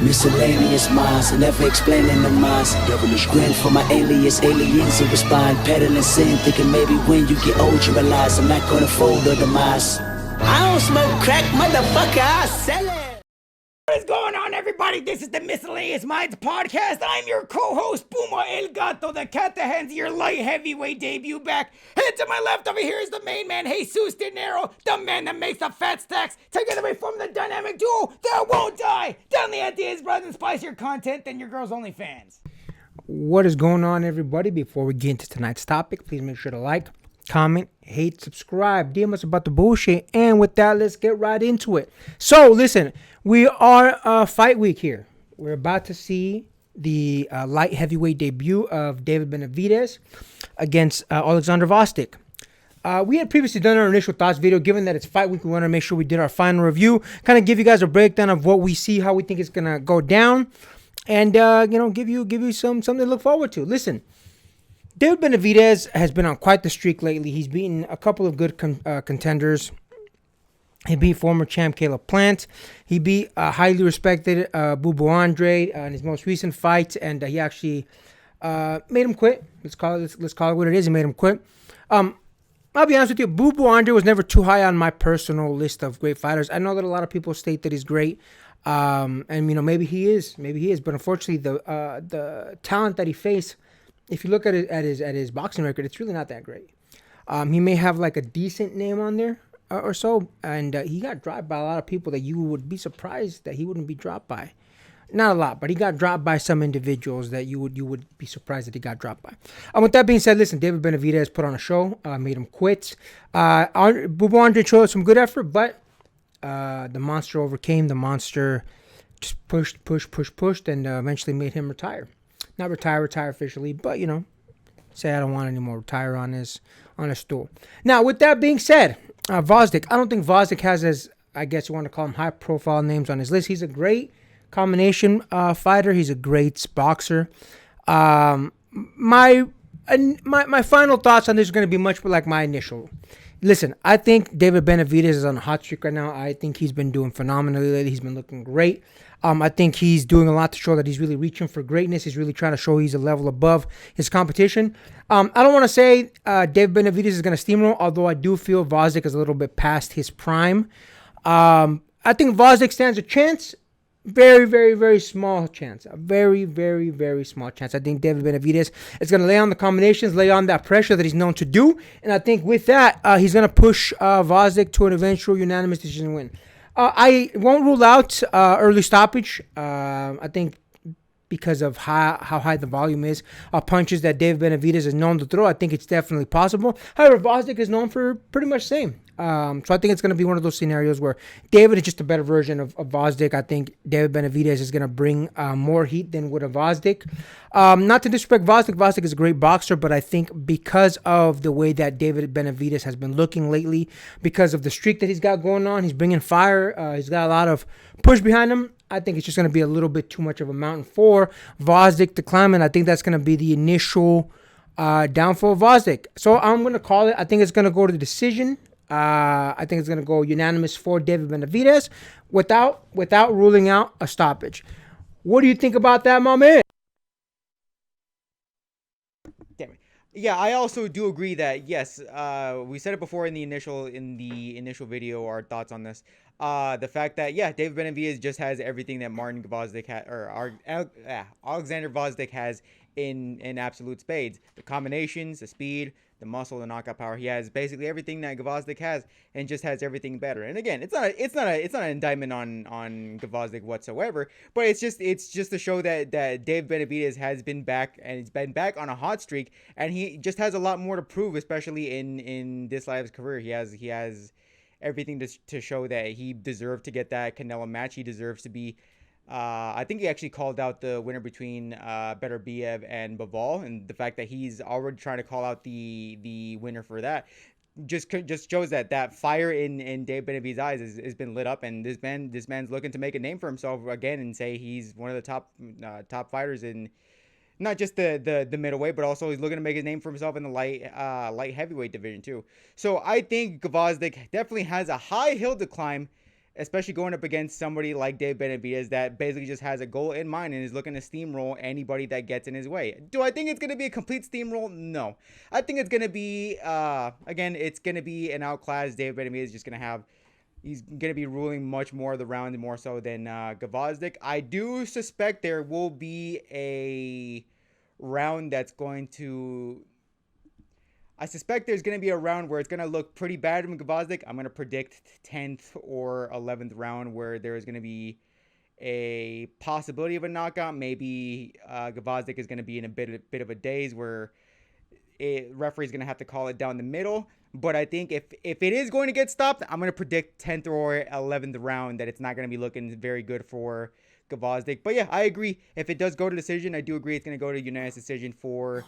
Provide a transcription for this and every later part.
Miscellaneous minds, never explaining the minds. Devilish grin for my alias, aliens who respond. Peddling sin, thinking maybe when you get old you realize I'm not gonna fold or demise. I don't smoke crack, motherfucker, I sell it. What is going on, everybody? This is the Miscellaneous Minds podcast. I'm your co-host, Puma El Gato, the cat that hands your light heavyweight debut back. And to my left over here is the main man, Jesus Dinero, the man that makes the fat stacks. Together we form the dynamic duo that won't die. Deadly ideas, brothers, and spicier content than your girl's OnlyFans. What is going on, everybody? Before we get into tonight's topic, please make sure to like, comment, hate, subscribe, DM us about the bullshit, and with that, let's get right into it. So, listen, we are fight week here. We're about to see the light heavyweight debut of David Benavidez against Alexander Gvozdyk. We had previously done our initial thoughts video. Given that it's fight week, we want to make sure we did our final review, kind of give you guys a breakdown of what we see, how we think it's gonna go down, and give you something to look forward to. Listen. David Benavidez has been on quite the streak lately. He's beaten a couple of good contenders. He beat former champ Caleb Plant. He beat highly respected Bubu Andre in his most recent fight, and he actually made him quit. Let's call it what it is. He made him quit. I'll be honest with you. Bubu Andre was never too high on my personal list of great fighters. I know that a lot of people state that he's great, and maybe he is. But unfortunately, the talent that he faced. If you look at his boxing record, it's really not that great. He may have like a decent name on there or so, and he got dropped by a lot of people that you would be surprised that he wouldn't be dropped by. Not a lot, but he got dropped by some individuals that you would be surprised that he got dropped by. With that being said, listen, David Benavidez put on a show, made him quit. Bubu Andre showed some good effort, but the monster overcame. The monster just pushed, and eventually made him retire. Not retire officially, but say I don't want any more. Retire on his stool. Now, with that being said, Gvozdyk. I don't think Gvozdyk has, as I guess you want to call him, high profile names on his list. He's a great combination fighter. He's a great boxer. My final thoughts on this are going to be much like my initial. Listen, I think David Benavidez is on a hot streak right now. I think he's been doing phenomenally lately. He's been looking great. I think he's doing a lot to show that he's really reaching for greatness. He's really trying to show he's a level above his competition. I don't want to say David Benavidez is going to steamroll, although I do feel Gvozdyk is a little bit past his prime. I think Gvozdyk stands a chance. Very, very, very small chance. A very, very, very small chance. I think David Benavidez is going to lay on the combinations, lay on that pressure that he's known to do. And I think with that, he's going to push Gvozdyk to an eventual unanimous decision win. I won't rule out early stoppage. I think because of how high the volume is, punches that David Benavidez is known to throw, I think it's definitely possible. However, Gvozdyk is known for pretty much the same. So I think it's going to be one of those scenarios where David is just a better version of Gvozdyk. I think David Benavidez is going to bring more heat than would a Gvozdyk. Not to disrespect Gvozdyk. Gvozdyk is a great boxer, but I think because of the way that David Benavidez has been looking lately, because of the streak that he's got going on, he's bringing fire. He's got a lot of push behind him. I think it's just going to be a little bit too much of a mountain for Gvozdyk to climb, and I think that's going to be the initial downfall of Gvozdyk. So I'm going to call it. I think it's going to go to the decision. I think it's going to go unanimous for David Benavidez without ruling out a stoppage. What do you think about that, my man? Damn it. Yeah, I also do agree that yes, we said it before in the initial video, our thoughts on this. The fact that David Benavidez just has everything that Martin Gvozdyk had, or Alexander Gvozdyk has in absolute spades. The combinations, the speed, the muscle, the knockout power. He has basically everything that Gvozdyk has, and just has everything better. And again, it's not an indictment on Gvozdyk whatsoever, but it's just to show that Dave Benavidez has been back, and he's been back on a hot streak, and he just has a lot more to prove, especially in this live career. He has everything to show that he deserved to get that Canelo match. He deserves to be. I think he actually called out the winner between Beterbiev and Bivol, and the fact that he's already trying to call out the winner for that just shows that fire in Dave Benavidez's eyes has been lit up, and this man's looking to make a name for himself again and say he's one of the top fighters in not just the middleweight, but also he's looking to make his name for himself in the light heavyweight division too. So I think Gvozdyk definitely has a high hill to climb, especially going up against somebody like Dave Benavidez that basically just has a goal in mind and is looking to steamroll anybody that gets in his way. Do I think it's going to be a complete steamroll? No. I think it's going to be, again, it's going to be an outclass. Dave Benavidez is just going to have, he's going to be ruling much more of the round, more so than Gvozdyk. I do suspect there will be a round that's going to... I suspect there's going to be a round where it's going to look pretty bad from Gvozdyk. I'm going to predict 10th or 11th round where there is going to be a possibility of a knockout. Maybe Gvozdyk is going to be in a bit of a daze where referee's going to have to call it down the middle. But I think if it is going to get stopped, I'm going to predict 10th or 11th round that it's not going to be looking very good for Gvozdyk. But yeah, I agree. If it does go to decision, I do agree it's going to go to unanimous decision for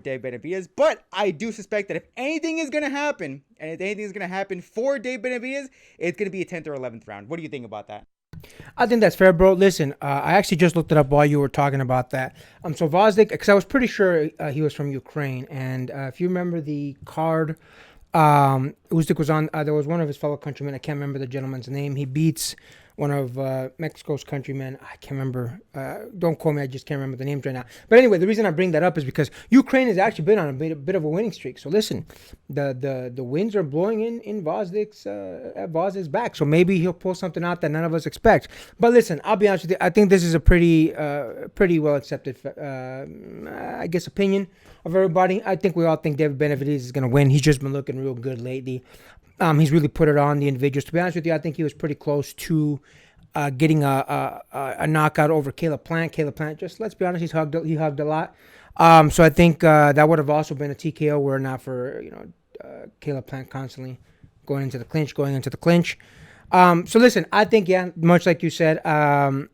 Dave Benavidez. But I do suspect that if anything is going to happen, and if anything is going to happen for Dave Benavidez, it's going to be a 10th or 11th round. What do you think about that? I think that's fair, bro. Listen, I actually just looked it up while you were talking about that. So Gvozdyk, because I was pretty sure he was from Ukraine, and if you remember the card, Gvozdyk was on. There was one of his fellow countrymen. I can't remember the gentleman's name. He beats one of Mexico's countrymen. I can't remember. Don't quote me. I just can't remember the names right now. But anyway, the reason I bring that up is because Ukraine has actually been on a bit of a winning streak. So listen, the winds are blowing in Gvozdyk's back. So maybe he'll pull something out that none of us expect. But listen, I'll be honest with you. I think this is a pretty well accepted, I guess, opinion of everybody. I think we all think David Benavidez is going to win. He's just been looking real good lately. He's really put it on the individuals. To be honest with you, I think he was pretty close to getting a knockout over Caleb Plant. Caleb Plant, just let's be honest, he hugged a lot. So I think that would have also been a TKO were it not for Caleb Plant constantly going into the clinch. So listen, I think much like you said,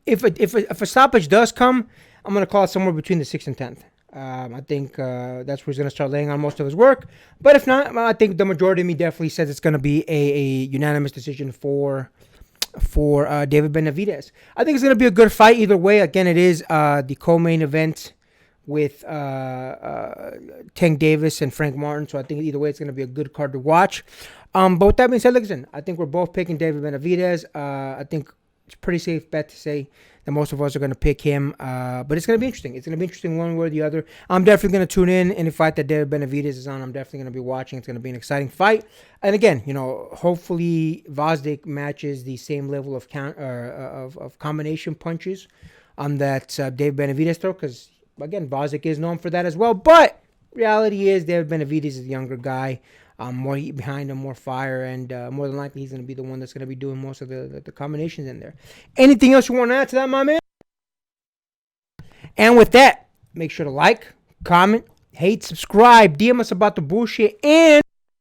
if a stoppage does come, I'm gonna call it somewhere between the 6th and 10th. I think that's where he's going to start laying on most of his work. But if not, I think the majority of me definitely says it's going to be a unanimous decision for David Benavidez. I think it's going to be a good fight either way. Again, it is the co-main event with Tank Davis and Frank Martin. So I think either way, it's going to be a good card to watch. But with that being said, listen, I think we're both picking David Benavidez. I think it's a pretty safe bet to say that most of us are going to pick him. But it's going to be interesting. It's going to be interesting one way or the other. I'm definitely going to tune in. Any fight that David Benavidez is on, I'm definitely going to be watching. It's going to be an exciting fight. And again, hopefully Gvozdyk matches the same level of combination punches that David Benavidez throw. Because, again, Gvozdyk is known for that as well. But reality is David Benavidez is a younger guy. More heat behind him, more fire, and more than likely he's going to be the one that's going to be doing most of the combinations in there. Anything else you want to add to that, my man? And with that, make sure to like, comment, hate, subscribe, DM us about the bullshit, and